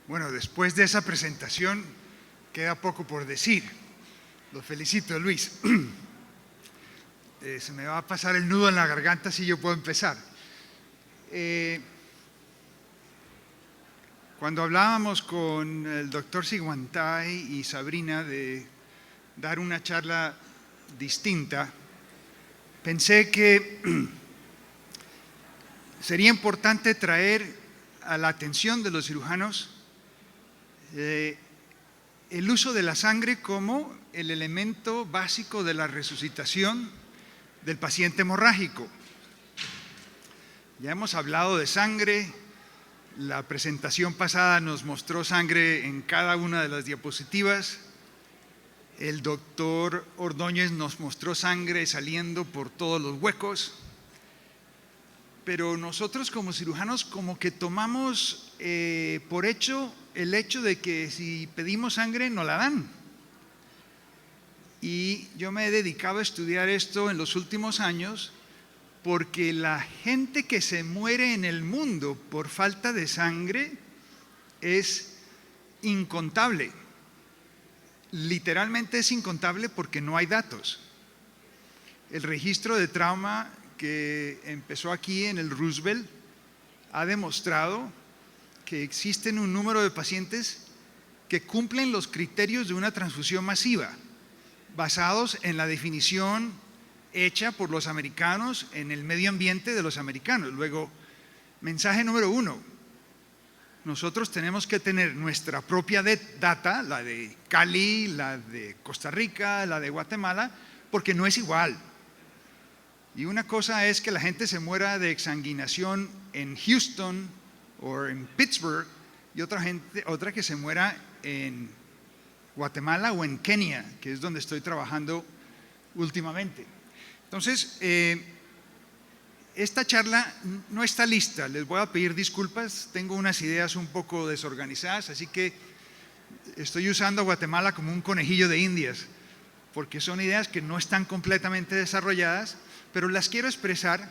Bueno, después de esa presentación queda poco por decir. Lo felicito, Luis. Se me va a pasar el nudo en la garganta si yo puedo empezar. Cuando hablábamos con el doctor Siguantay y Sabrina de dar una charla distinta, pensé que sería importante traer a la atención de los cirujanos el uso de la sangre como el elemento básico de la resucitación del paciente hemorrágico. Ya hemos hablado de sangre, la presentación pasada nos mostró sangre en cada una de las diapositivas, el doctor Ordóñez nos mostró sangre saliendo por todos los huecos, pero nosotros como cirujanos como que tomamos por hecho el hecho de que si pedimos sangre nos la dan. Y yo me he dedicado a estudiar esto en los últimos años porque la gente que se muere en el mundo por falta de sangre es incontable. Literalmente es incontable porque no hay datos. El registro de trauma que empezó aquí en el Roosevelt ha demostrado que existen un número de pacientes que cumplen los criterios de una transfusión masiva, basados en la definición hecha por los americanos en el medio ambiente de los americanos. Luego, mensaje número 1, nosotros tenemos que tener nuestra propia data, la de Cali, la de Costa Rica, la de Guatemala, porque no es igual. Y una cosa es que la gente se muera de exsanguinación en Houston o en Pittsburgh y otra que se muera en Guatemala o en Kenia, que es donde estoy trabajando últimamente. Entonces, esta charla no está lista, les voy a pedir disculpas, tengo unas ideas un poco desorganizadas, así que estoy usando a Guatemala como un conejillo de indias, porque son ideas que no están completamente desarrolladas, pero las quiero expresar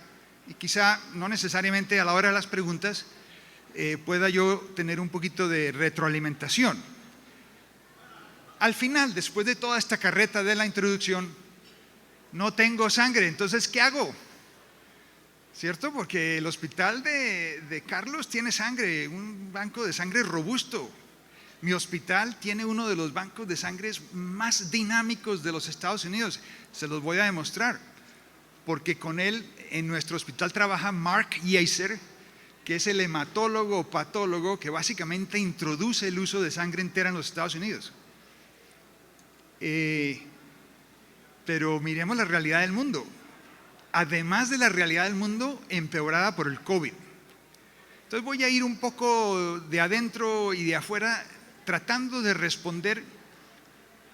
y quizá no necesariamente a la hora de las preguntas pueda yo tener un poquito de retroalimentación. Al final, después de toda esta carreta de la introducción, no tengo sangre, entonces ¿qué hago? ¿Cierto? Porque el hospital de Carlos tiene sangre, un banco de sangre robusto. Mi hospital tiene uno de los bancos de sangre más dinámicos de los Estados Unidos. Se los voy a demostrar, porque con él en nuestro hospital trabaja Mark Yeaser, que es el hematólogo o patólogo que básicamente introduce el uso de sangre entera en los Estados Unidos. Pero miremos la realidad del mundo. Además de la realidad del mundo empeorada por el COVID. Entonces voy a ir un poco de adentro y de afuera tratando de responder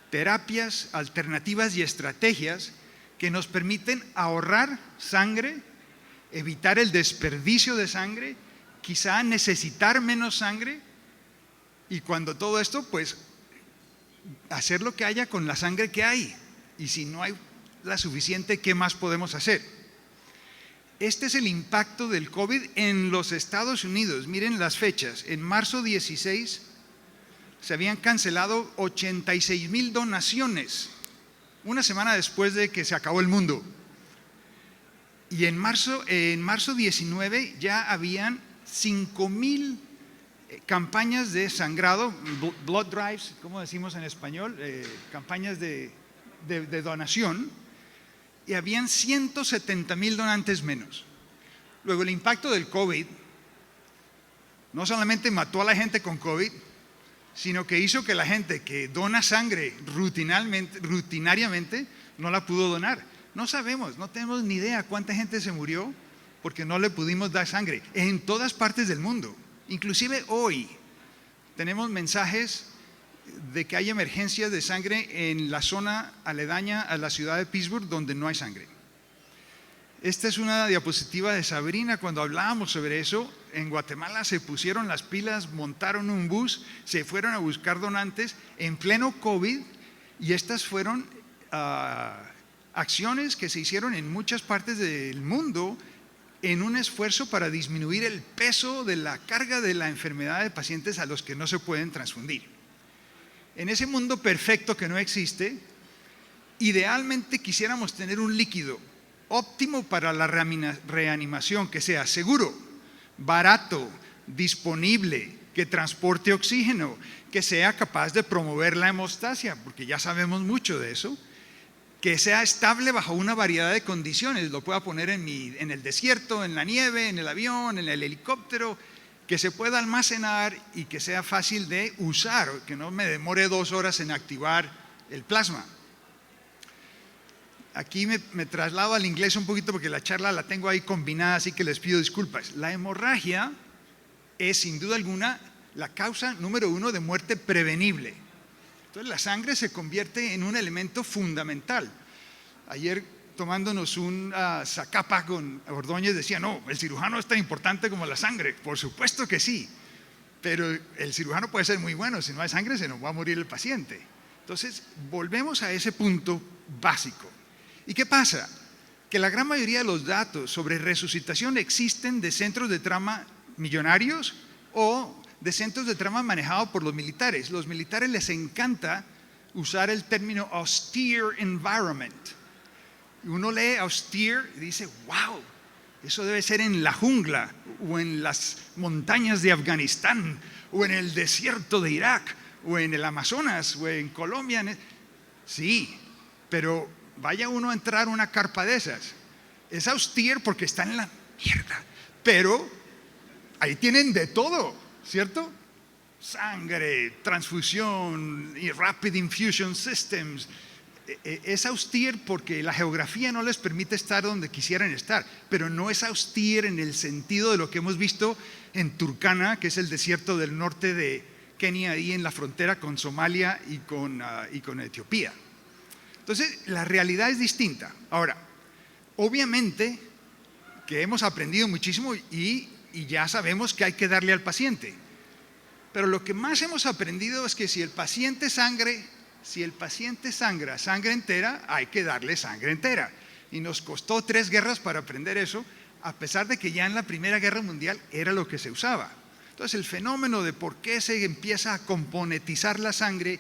terapias, alternativas y estrategias que nos permiten ahorrar sangre, evitar el desperdicio de sangre, quizá necesitar menos sangre y cuando todo esto, pues hacer lo que haya con la sangre que hay. Y si no hay la suficiente, ¿qué más podemos hacer? Este es el impacto del COVID en los Estados Unidos. Miren las fechas. En marzo 16 se habían cancelado 86,000 donaciones, una semana después de que se acabó el mundo. Y en marzo 19 ya habían 5,000 campañas de sangrado, blood drives, como decimos en español, campañas de donación, y habían 170,000 donantes menos. Luego el impacto del COVID no solamente mató a la gente con COVID, sino que hizo que la gente que dona sangre rutinariamente no la pudo donar. No sabemos, no tenemos ni idea cuánta gente se murió porque no le pudimos dar sangre en todas partes del mundo. Inclusive hoy tenemos mensajes de que hay emergencias de sangre en la zona aledaña a la ciudad de Pittsburgh donde no hay sangre. Esta es una diapositiva de Sabrina cuando hablábamos sobre eso. En Guatemala se pusieron las pilas, montaron un bus, se fueron a buscar donantes en pleno COVID y estas fueron acciones que se hicieron en muchas partes del mundo en un esfuerzo para disminuir el peso de la carga de la enfermedad de pacientes a los que no se pueden transfundir. En ese mundo perfecto que no existe, idealmente quisiéramos tener un líquido óptimo para la reanimación, que sea seguro, barato, disponible, que transporte oxígeno, que sea capaz de promover la hemostasia, porque ya sabemos mucho de eso, que sea estable bajo una variedad de condiciones, lo pueda poner en el desierto, en la nieve, en el avión, en el helicóptero, que se pueda almacenar y que sea fácil de usar, que no me demore 2 horas en activar el plasma. Aquí me traslado al inglés un poquito porque la charla la tengo ahí combinada, así que les pido disculpas. La hemorragia es sin duda alguna la causa número 1 de muerte prevenible. Entonces la sangre se convierte en un elemento fundamental. Ayer tomándonos un zacapa con Ordóñez decía, no, el cirujano es tan importante como la sangre. Por supuesto que sí, pero el cirujano puede ser muy bueno, si no hay sangre se nos va a morir el paciente. Entonces volvemos a ese punto básico. ¿Y qué pasa? Que la gran mayoría de los datos sobre resucitación existen de centros de trauma millonarios o de centros de trauma manejados por los militares. Los militares les encanta usar el término austere environment. Uno lee austere y dice, wow, eso debe ser en la jungla o en las montañas de Afganistán o en el desierto de Irak o en el Amazonas o en Colombia. Sí, pero vaya uno a entrar a una carpa de esas. Es austere porque está en la mierda, pero ahí tienen de todo, ¿cierto? Sangre, transfusión y rapid infusion systems. Es austere porque la geografía no les permite estar donde quisieran estar, pero no es austere en el sentido de lo que hemos visto en Turkana, que es el desierto del norte de Kenia, ahí en la frontera con Somalia y con Etiopía. Entonces, la realidad es distinta. Ahora, obviamente que hemos aprendido muchísimo y ya sabemos que hay que darle al paciente. Pero lo que más hemos aprendido es que si el paciente sangra sangre entera, hay que darle sangre entera. Y nos costó 3 guerras para aprender eso, a pesar de que ya en la Primera Guerra Mundial era lo que se usaba. Entonces, el fenómeno de por qué se empieza a componentizar la sangre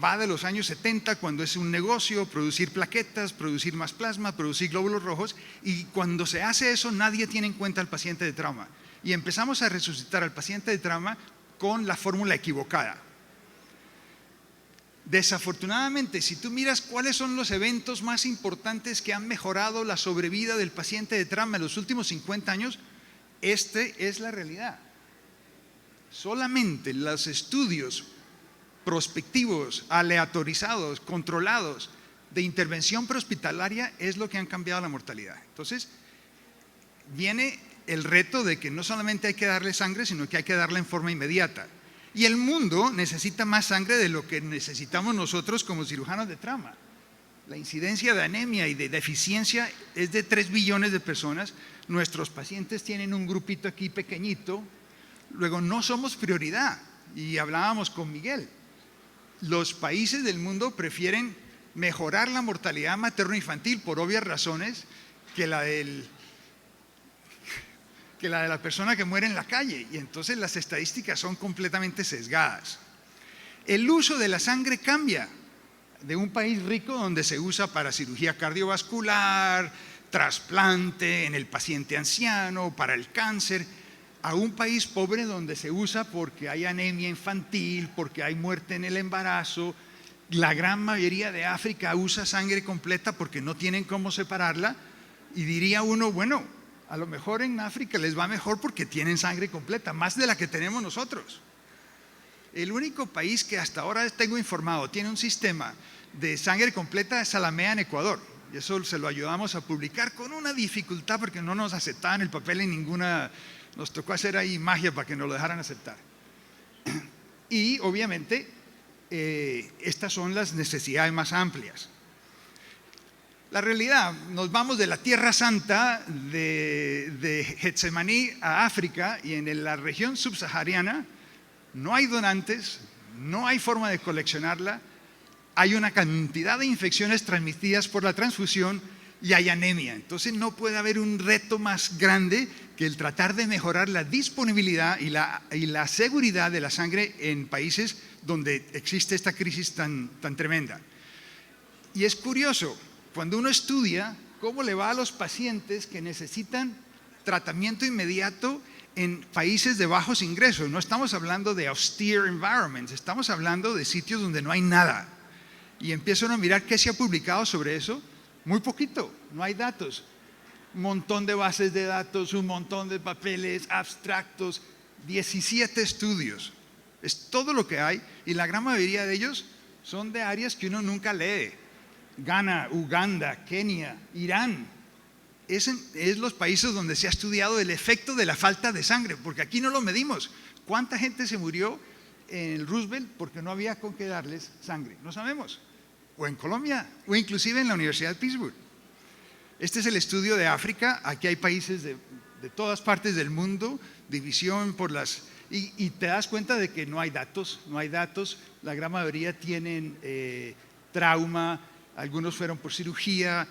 va de los años 70, cuando es un negocio, producir plaquetas, producir más plasma, producir glóbulos rojos, y cuando se hace eso nadie tiene en cuenta al paciente de trauma. Y empezamos a resucitar al paciente de trauma con la fórmula equivocada. Desafortunadamente, si tú miras cuáles son los eventos más importantes que han mejorado la sobrevida del paciente de trauma en los últimos 50 años, este es la realidad. Solamente los estudios prospectivos, aleatorizados, controlados de intervención prehospitalaria es lo que han cambiado la mortalidad. Entonces, viene el reto de que no solamente hay que darle sangre, sino que hay que darla en forma inmediata. Y el mundo necesita más sangre de lo que necesitamos nosotros como cirujanos de trauma. La incidencia de anemia y de deficiencia es de 3 billones de personas. Nuestros pacientes tienen un grupito aquí pequeñito. Luego, no somos prioridad. Y hablábamos con Miguel. Los países del mundo prefieren mejorar la mortalidad materno-infantil por obvias razones que la de la persona que muere en la calle, y entonces las estadísticas son completamente sesgadas. El uso de la sangre cambia de un país rico donde se usa para cirugía cardiovascular, trasplante en el paciente anciano, para el cáncer, a un país pobre donde se usa porque hay anemia infantil, porque hay muerte en el embarazo. La gran mayoría de África usa sangre completa porque no tienen cómo separarla, y diría uno, bueno, a lo mejor en África les va mejor porque tienen sangre completa, más de la que tenemos nosotros. El único país que hasta ahora tengo informado tiene un sistema de sangre completa es Salamea en Ecuador, y eso se lo ayudamos a publicar con una dificultad porque no nos aceptaban el papel en ninguna. Nos tocó hacer ahí magia para que nos lo dejaran aceptar. Y obviamente estas son las necesidades más amplias. La realidad, nos vamos de la Tierra Santa de Getsemaní a África, y en la región subsahariana no hay donantes, no hay forma de coleccionarla, hay una cantidad de infecciones transmitidas por la transfusión y hay anemia. Entonces no puede haber un reto más grande que el tratar de mejorar la disponibilidad y la seguridad de la sangre en países donde existe esta crisis tan tremenda. Y es curioso, cuando uno estudia cómo le va a los pacientes que necesitan tratamiento inmediato en países de bajos ingresos. No estamos hablando de austere environments, estamos hablando de sitios donde no hay nada. Y empiezan a mirar qué se ha publicado sobre eso. Muy poquito, no hay datos. Un montón de bases de datos, un montón de papeles, abstractos, 17 estudios. Es todo lo que hay y la gran mayoría de ellos son de áreas que uno nunca lee. Ghana, Uganda, Kenia, Irán. Es los países donde se ha estudiado el efecto de la falta de sangre, porque aquí no lo medimos. ¿Cuánta gente se murió en el Roosevelt porque no había con qué darles sangre? No sabemos. O en Colombia, o inclusive en la Universidad de Pittsburgh. Este es el estudio de África. Aquí hay países de todas partes del mundo, división por las... Y te das cuenta de que no hay datos, la gran mayoría tienen trauma, algunos fueron por cirugía.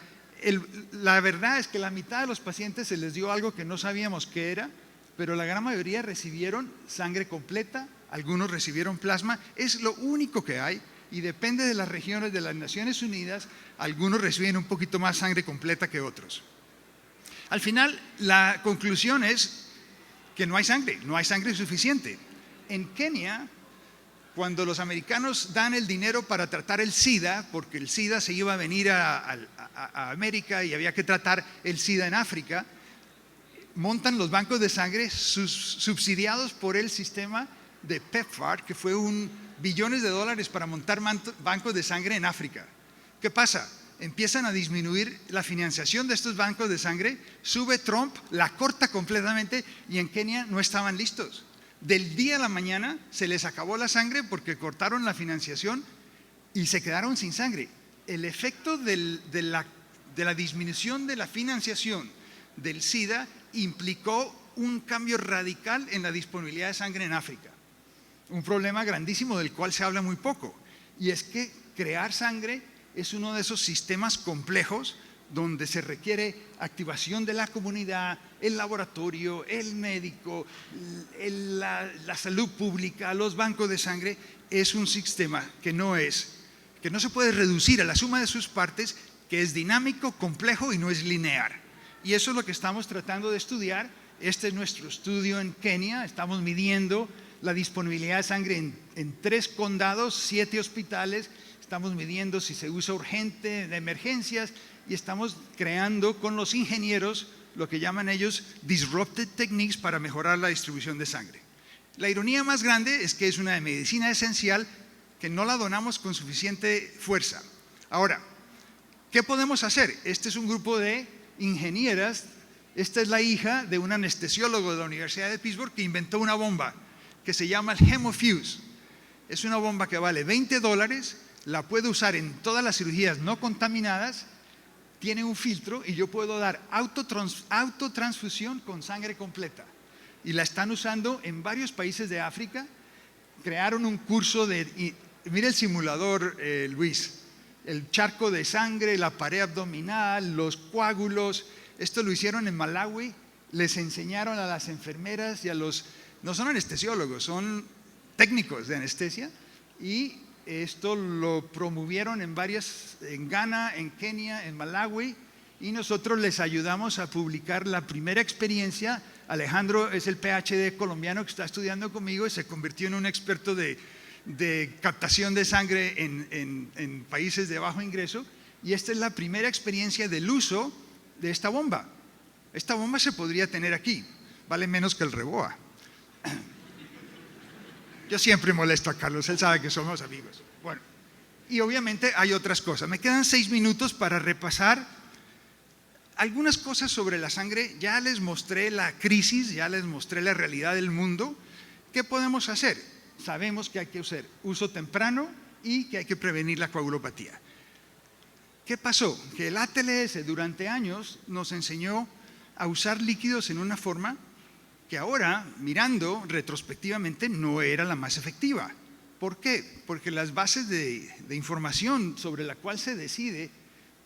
La verdad es que la mitad de los pacientes se les dio algo que no sabíamos qué era, pero la gran mayoría recibieron sangre completa, algunos recibieron plasma, es lo único que hay y depende de las regiones de las Naciones Unidas, algunos reciben un poquito más sangre completa que otros. Al final, la conclusión es que no hay sangre suficiente. En Kenia, cuando los americanos dan el dinero para tratar el SIDA, porque el SIDA se iba a venir a América y había que tratar el SIDA en África, montan los bancos de sangre subsidiados por el sistema de PEPFAR, que fue billones de dólares para montar bancos de sangre en África. ¿Qué pasa? Empiezan a disminuir la financiación de estos bancos de sangre, sube Trump, la corta completamente y en Kenia no estaban listos. Del día a la mañana se les acabó la sangre porque cortaron la financiación y se quedaron sin sangre. El efecto de la disminución de la financiación del SIDA implicó un cambio radical en la disponibilidad de sangre en África. Un problema grandísimo del cual se habla muy poco. Y es que crear sangre es uno de esos sistemas complejos donde se requiere activación de la comunidad, el laboratorio, el médico, la salud pública, los bancos de sangre. Es un sistema que no se puede reducir a la suma de sus partes, que es dinámico, complejo y no es lineal. Y eso es lo que estamos tratando de estudiar. Este es nuestro estudio en Kenia. Estamos midiendo la disponibilidad de sangre en 3 condados, 7 hospitales. Estamos midiendo si se usa urgente, de emergencias, y estamos creando con los ingenieros lo que llaman ellos disrupted techniques para mejorar la distribución de sangre. La ironía más grande es que es una medicina esencial que no la donamos con suficiente fuerza. Ahora, ¿qué podemos hacer? Este es un grupo de ingenieras. Esta es la hija de un anestesiólogo de la Universidad de Pittsburgh que inventó una bomba que se llama el HemoFuse. Es una bomba que vale $20, la puedo usar en todas las cirugías no contaminadas, tiene un filtro y yo puedo dar autotransfusión con sangre completa. Y la están usando en varios países de África. Crearon un curso mira el simulador, Luis, el charco de sangre, la pared abdominal, los coágulos. Esto lo hicieron en Malawi, les enseñaron a las enfermeras y a no son anestesiólogos, son técnicos de anestesia, y esto lo promovieron en Ghana, en Kenia, en Malawi, y nosotros les ayudamos a publicar la primera experiencia. Alejandro es el PhD colombiano que está estudiando conmigo y se convirtió en un experto de captación de sangre en países de bajo ingreso, y esta es la primera experiencia del uso de esta bomba. Esta bomba se podría tener aquí, vale menos que el Reboa. Yo siempre molesto a Carlos, él sabe que somos amigos. Bueno, y obviamente hay otras cosas. Me quedan 6 minutos para repasar algunas cosas sobre la sangre. Ya les mostré la crisis, ya les mostré la realidad del mundo. ¿Qué podemos hacer? Sabemos que hay que hacer uso temprano y que hay que prevenir la coagulopatía. ¿Qué pasó? Que el ATLS durante años nos enseñó a usar líquidos en una forma que ahora, mirando retrospectivamente, no era la más efectiva. ¿Por qué? Porque las bases de información sobre la cual se decide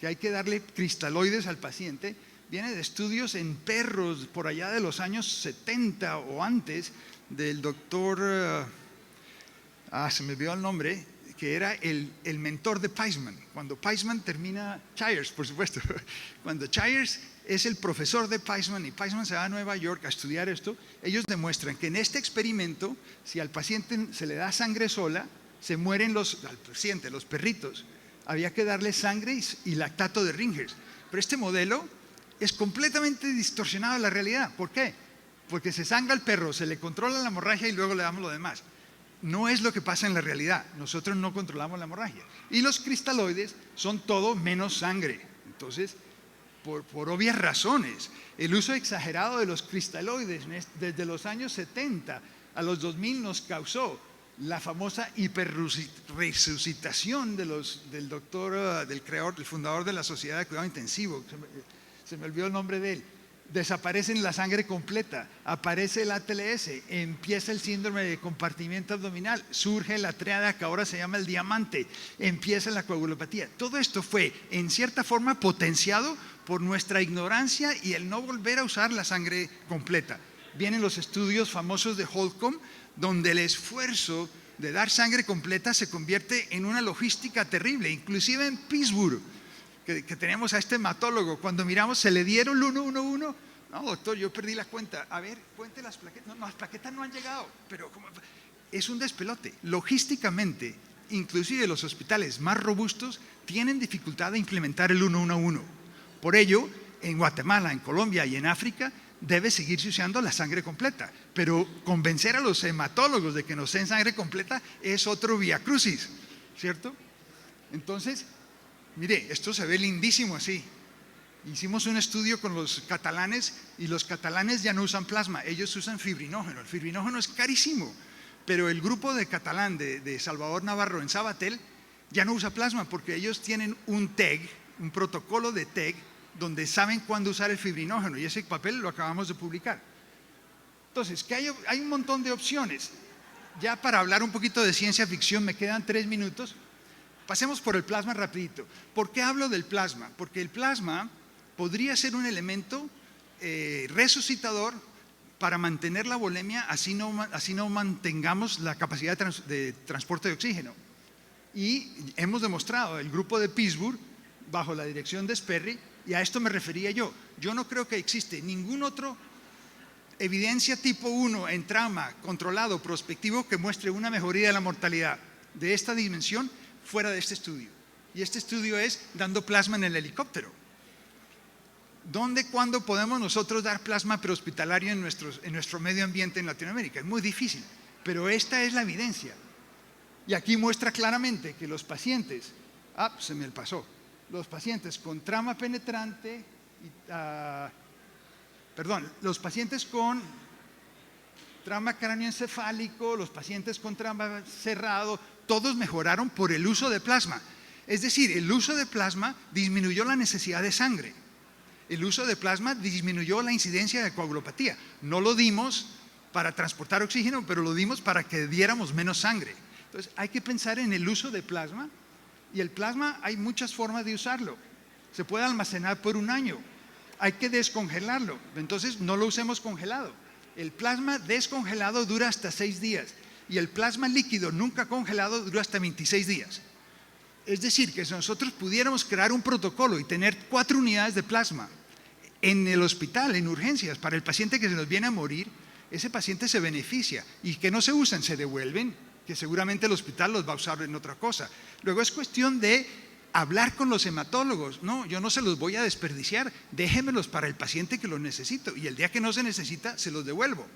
que hay que darle cristaloides al paciente, viene de estudios en perros por allá de los años 70 o antes, del doctor, se me olvidó el nombre, que era el mentor de Peisman. Cuando Peisman termina, Chires, por supuesto, cuando Chires es el profesor de Peisman y Peisman se va a Nueva York a estudiar esto, ellos demuestran que en este experimento, si al paciente se le da sangre sola, se mueren al paciente, los perritos. Había que darle sangre y lactato de Ringer's. Pero este modelo es completamente distorsionado de la realidad. ¿Por qué? Porque se sangra al perro, se le controla la hemorragia y luego le damos lo demás. No es lo que pasa en la realidad. Nosotros no controlamos la hemorragia. Y los cristaloides son todo menos sangre. Entonces, por obvias razones, el uso exagerado de los cristaloides desde los años 70 a los 2000 nos causó la famosa hiperresucitación del doctor, del fundador de la Sociedad de Cuidado Intensivo. Se me olvidó el nombre de él. Desaparece la sangre completa, aparece el ATLS, empieza el síndrome de compartimiento abdominal, surge la tríada que ahora se llama el diamante, empieza la coagulopatía. Todo esto fue en cierta forma potenciado por nuestra ignorancia y el no volver a usar la sangre completa. Vienen los estudios famosos de Holcomb, donde el esfuerzo de dar sangre completa se convierte en una logística terrible, inclusive en Pittsburgh. Que tenemos a este hematólogo, cuando miramos, ¿se le dieron el 111? No, doctor, yo perdí la cuenta. A ver, cuente las plaquetas. No, las plaquetas no han llegado, pero es un despelote. Logísticamente, inclusive los hospitales más robustos tienen dificultad de implementar el 111. Por ello, en Guatemala, en Colombia y en África, debe seguirse usando la sangre completa. Pero convencer a los hematólogos de que nos den sangre completa es otro viacrucis, ¿cierto? Entonces, mire, esto se ve lindísimo así. Hicimos un estudio con los catalanes y los catalanes ya no usan plasma, ellos usan fibrinógeno. El fibrinógeno es carísimo, pero el grupo de catalán de Salvador Navarro en Sabatel ya no usa plasma porque ellos tienen un TEG, un protocolo de TEG, donde saben cuándo usar el fibrinógeno y ese papel lo acabamos de publicar. Entonces, que hay un montón de opciones. Ya para hablar un poquito de ciencia ficción, me quedan 3 minutos. Pasemos por el plasma rapidito. ¿Por qué hablo del plasma? Porque el plasma podría ser un elemento resucitador para mantener la volemia, así no mantengamos la capacidad de transporte de oxígeno. Y hemos demostrado, el grupo de Pittsburgh, bajo la dirección de Sperry, y a esto me refería yo. Yo no creo que existe ningún otro evidencia tipo 1 en trauma controlado prospectivo que muestre una mejoría de la mortalidad de esta dimensión fuera de este estudio. Y este estudio es dando plasma en el helicóptero. ¿Dónde, cuándo podemos nosotros dar plasma prehospitalario en nuestro medio ambiente en Latinoamérica? Es muy difícil, pero esta es la evidencia. Y aquí muestra claramente que los pacientes, se me pasó, los pacientes con trauma penetrante, los pacientes con trauma cráneoencefálico, los pacientes con trauma cerrado, todos mejoraron por el uso de plasma. Es decir, el uso de plasma disminuyó la necesidad de sangre. El uso de plasma disminuyó la incidencia de coagulopatía. No lo dimos para transportar oxígeno, pero lo dimos para que diéramos menos sangre. Entonces, hay que pensar en el uso de plasma. Y el plasma hay muchas formas de usarlo. Se puede almacenar por 1 año. Hay que descongelarlo. Entonces, no lo usemos congelado. El plasma descongelado dura hasta 6 días. Y el plasma líquido nunca congelado dura hasta 26 días. Es decir, que si nosotros pudiéramos crear un protocolo y tener 4 unidades de plasma en el hospital, en urgencias, para el paciente que se nos viene a morir, ese paciente se beneficia. Y que no se usan, se devuelven, que seguramente el hospital los va a usar en otra cosa. Luego es cuestión de hablar con los hematólogos. No, yo no se los voy a desperdiciar, déjenmelos para el paciente que los necesito. Y el día que no se necesita, se los devuelvo.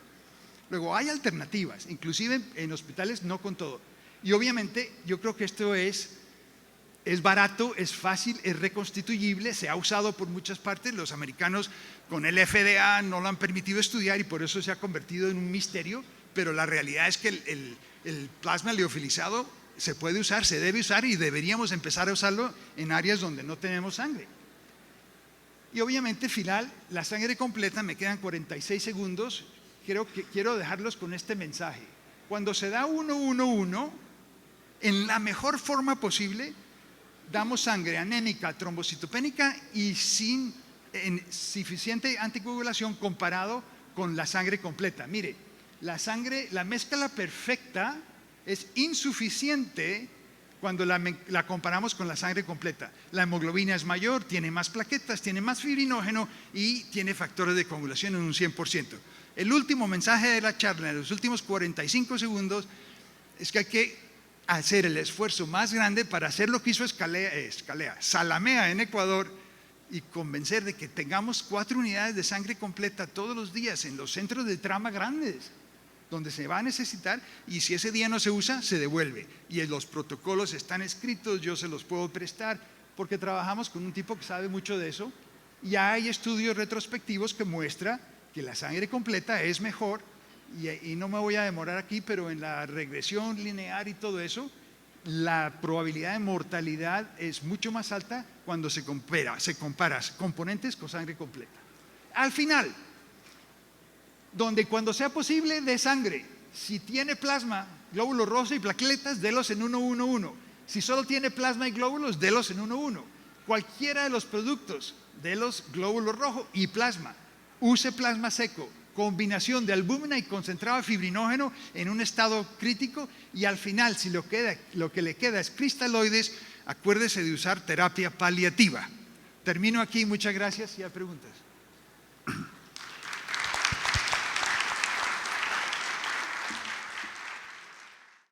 Luego hay alternativas, inclusive en hospitales, no con todo. Y obviamente yo creo que esto es barato, es fácil, es reconstituible, se ha usado por muchas partes. Los americanos con el FDA no lo han permitido estudiar y por eso se ha convertido en un misterio, pero la realidad es que el plasma liofilizado se puede usar, se debe usar y deberíamos empezar a usarlo en áreas donde no tenemos sangre. Y obviamente, final, la sangre completa, me quedan 46 segundos. Quiero dejarlos con este mensaje. Cuando se da 111, en la mejor forma posible, damos sangre anémica, trombocitopénica y sin suficiente anticoagulación comparado con la sangre completa. Mire, la mezcla perfecta es insuficiente cuando la comparamos con la sangre completa. La hemoglobina es mayor, tiene más plaquetas, tiene más fibrinógeno y tiene factores de coagulación en un 100%. El último mensaje de la charla, en los últimos 45 segundos, es que hay que hacer el esfuerzo más grande para hacer lo que hizo Zalamea en Ecuador y convencer de que tengamos 4 unidades de sangre completa todos los días en los centros de trauma grandes, donde se va a necesitar, y si ese día no se usa, se devuelve. Y los protocolos están escritos, yo se los puedo prestar, porque trabajamos con un tipo que sabe mucho de eso, y hay estudios retrospectivos que muestran que la sangre completa es mejor, y no me voy a demorar aquí, pero en la regresión lineal y todo eso, la probabilidad de mortalidad es mucho más alta cuando se compara componentes con sangre completa. Al final, donde cuando sea posible dé sangre. Si tiene plasma, glóbulos rojos y plaquetas, délos en 1-1-1. Si solo tiene plasma y glóbulos, délos en 1-1. Cualquiera de los productos, délos glóbulos rojos y plasma. Use plasma seco, combinación de albúmina y concentrado de fibrinógeno en un estado crítico, y al final, si lo que le queda es cristaloides, acuérdese de usar terapia paliativa. Termino aquí, muchas gracias y hay preguntas.